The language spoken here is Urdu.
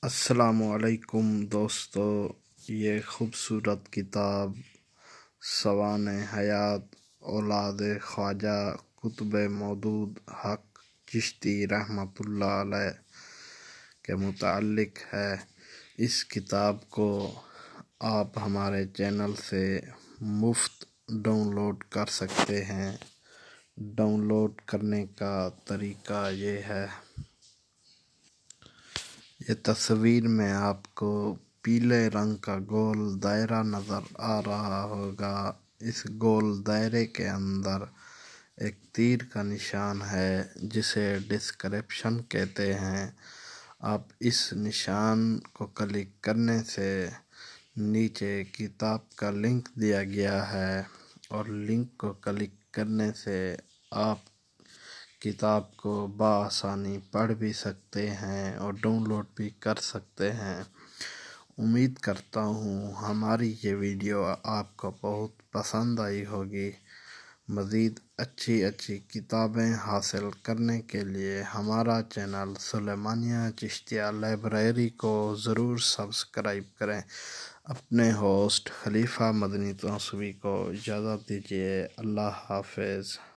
السلام علیکم دوستو، یہ خوبصورت کتاب سوانح حیات اولاد خواجہ قطب مودود حق چشتی رحمۃ اللہ علیہ کے متعلق ہے۔ اس کتاب کو آپ ہمارے چینل سے مفت ڈاؤن لوڈ کر سکتے ہیں۔ ڈاؤن لوڈ کرنے کا طریقہ یہ ہے، یہ تصویر میں آپ کو پیلے رنگ کا گول دائرہ نظر آ رہا ہوگا۔ اس گول دائرے کے اندر ایک تیر کا نشان ہے جسے ڈسکرپشن کہتے ہیں۔ آپ اس نشان کو کلک کرنے سے نیچے کتاب کا لنک دیا گیا ہے، اور لنک کو کلک کرنے سے آپ کتاب کو بآسانی پڑھ بھی سکتے ہیں اور ڈاؤن لوڈ بھی کر سکتے ہیں۔ امید کرتا ہوں ہماری یہ ویڈیو آپ کو بہت پسند آئی ہوگی۔ مزید اچھی کتابیں حاصل کرنے کے لیے ہمارا چینل سلیمانیہ چشتیہ لائبریری کو ضرور سبسکرائب کریں۔ اپنے ہوسٹ خلیفہ مدنی توسوی کو اجازت دیجیے۔ اللہ حافظ۔